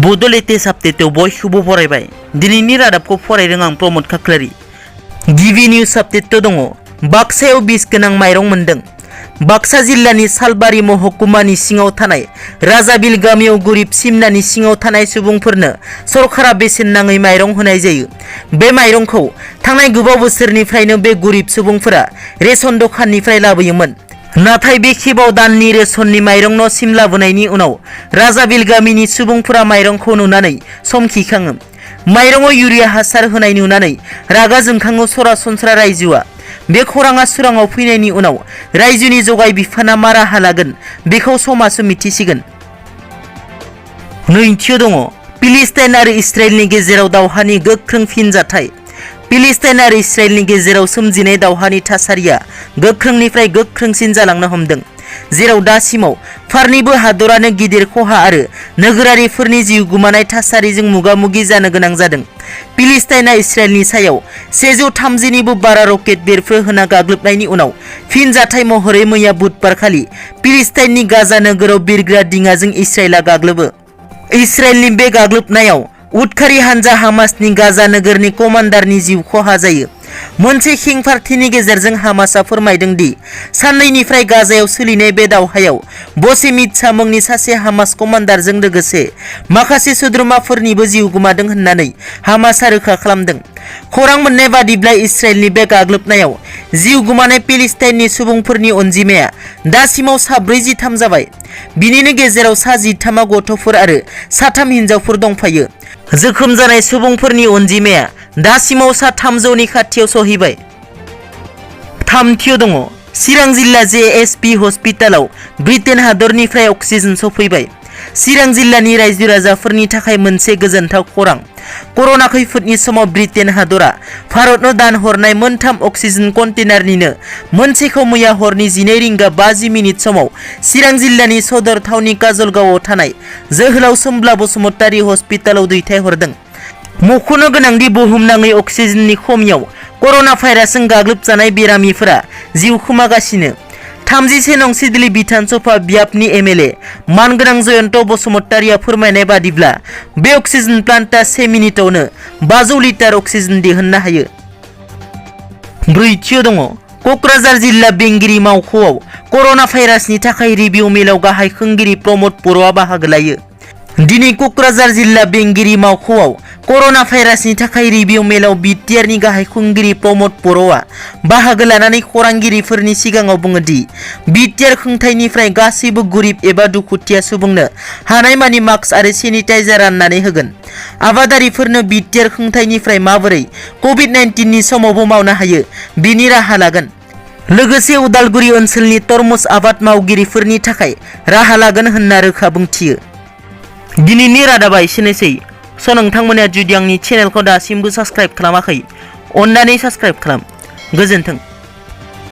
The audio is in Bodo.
बड' लेटेस्ट आपडेटआव बयखौबो बरायबाय। दिनैनि रादाबखौ फरायदों आं प्रमद खाख्लारि। गिबि निउज आपडेटआव दङ बाक्सायाव बिस गोनां माइरं मोन्दों। बाक्सा जिल्लानि सालबारि महकुमानि सिङाव थानाय राजाबिल गामियाव गरिब सिमनानि सिङाव थानाय सुबुंफोरनो सरकारा बेसेन नाङै माइरं होनाय जायो। बे माइरंखौ थांनाय गोबाव बोसोरनिफ्रायनो बे गरिब सुबुंफोरा रेशन दखाननिफ्राय लाबोयोमोन। नाथाय बे खेबाव दाननि रेशननि माइरं न'सिम लाबोनायनि उनाव राजाबिल गामिनि सुबुंफोरा माइरंखौ नुनानै समखिखाङो। माइरंआव इउरिया हासार होनाय नुनानै रागा जोंखाङो सरासनस्रा रायजोआ। बे खौराङा सोराङाव फैनायनि उनाव रायजोनि जगाय बिफाना मा राहा लागोन बेखौ समासो मिथिसिगोन। नैथियाव दङ फिलिस्टाइन आरो इजराइलनि गेजेराव दावहानि गोख्रों फिनजाथाय। फिलिस्टाइन आरो इजराइलनि गेजेराव सोमजिनाय दावहानि थासारिया गोख्रोंनिफ्राय गोख्रोंसिन जालांनो हमदों, जेराव दासिमाव फारनैबो हादरानो गिदिर खहा आरो नोगोरारिफोरनि जिउ गोमानाय थासारिजों मोगा-मोगि जानो गोनां जादों। फिलिस्टाइनआ इजराइलनि सायाव 130निबो बारा रकेट बेरफ्रो होना गाग्लोबनायनि उनाव फिनजाथाय महरै मैया बुधबारखालि फिलिस्टाइननि गाजा नोगोराव बिरग्रा दिङाजों इजराइलआ गाग्लोबो। इजराइलनि बे गाग्लोबनायाव उदखारि हानजा हामासनि गाजा नोगोरनि कमान्डारनि जिउ खहा जायो। मोनसे खेंफारथिनि गेजेरजों हामासआ फोरमायदों दि साननैनिफ्राय गाजायाव सोलिनाय बे दावहायाव बसे मित्सा मुंनि सासे हामास कमान्डारजों लोगोसे माखासे सोद्रोमाफोरनिबो जिउ गोमादों होननानै हामासआ रोखा खालामदों। खौरां मोननाय बादिब्ला इजराइलनि बे गाग्लोबनायाव जिउ गोमानाय फिलिस्टाइननि सुबुंफोरनि अनजिमाया दासिमाव 43 जाबाय। बिनिनो गेजेराव 13 गथ'फोर आरो 3 हिनजावफोर दंफायो। जोखोम जानाय सुबुंफोरनि अनजिमाया दासिमाव 300नि खाथियाव सहैबाय। थामथियाव दङ चिरां जिल्ला JSP हस्पिटालाव ब्रिटेन हादरनिफ्राय अक्सिजेन सफैबाय। चिरां जिल्लानि रायजो राजाफोरनि थाखाय मोनसे गोजोनथाव खौरां। कर'ना खैफोदनि समाव ब्रिटेन हादरा भारतनो दान हरनाय मोनथाम अक्सिजेन कन्टेनारनिनो मोनसेखौ मैया हरनि 12 रिंगा 50 मिनिट समाव चिरां जिल्लानि सदर थावनि काजलगावआव थानाय जोहोलाव सोमब्ला बसुमतारी हस्पिटालाव दैथायहरदों। मख'नो गोनांदि बुहुमनाङै अक्सिजेननि खमियाव कर'ना भाइरासजों गाग्लोबजानाय बेरामिफोरा जिउ खोमागासिनो। 31 नं सिडली बिधानसभा ब्याबनि MLA मानगोनां जयन्त बसुमतारीया फोरमायनाय बादिब्ला बे अक्सिजेन प्लान्टआ 1 मिनिटावनो 500 लिटार अक्सिजेन दिहुननो हायो। ब्रैथियाव दङ क'क्राझार जिल्ला बेंगिरि मावख'आव कर'ना भाइरासनि थाखाय रिभिउ मेलाव गाहाय खुंगिरि प्रमद बर'आ बाहागो लायो। दिनै क'क्राझार जिल्ला बेंगिरि मावख'आव कर'ना भाइरासनि थाखाय रिभिउ मेलाव बिटिआरनि गाहाय खुंगिरि प्रमद बर'आ बाहागो लानानै खौरांगिरिफोरनि सिगाङाव बुङो दि बिटिआर खुंथायनिफ्राय गासैबो गरिब एबा दुखुथिया सुबुंनो हानायमानि मास्क आरो सेनिटाइजार राननानै होगोन। आबादारिफोरनो बिटिआर खुंथायनिफ्राय माबोरै कभिड-19नि समावबो मावनो हायो बेनि राहा लागोन। लोगोसे उदालगुरि ओनसोलनि तरमुज आबाद मावगिरिफोरनि थाखाय राहा लागोन होनना रोखा बुंथियो। दिनैनि रादाबा एसेनोसै। नोंथांमोना जुदि आंनि चेनेलखौ दासिमबो साबस्क्राइब खालामाखै, अन्नानै साबस्क्राइब खालाम। गोजोन्थों।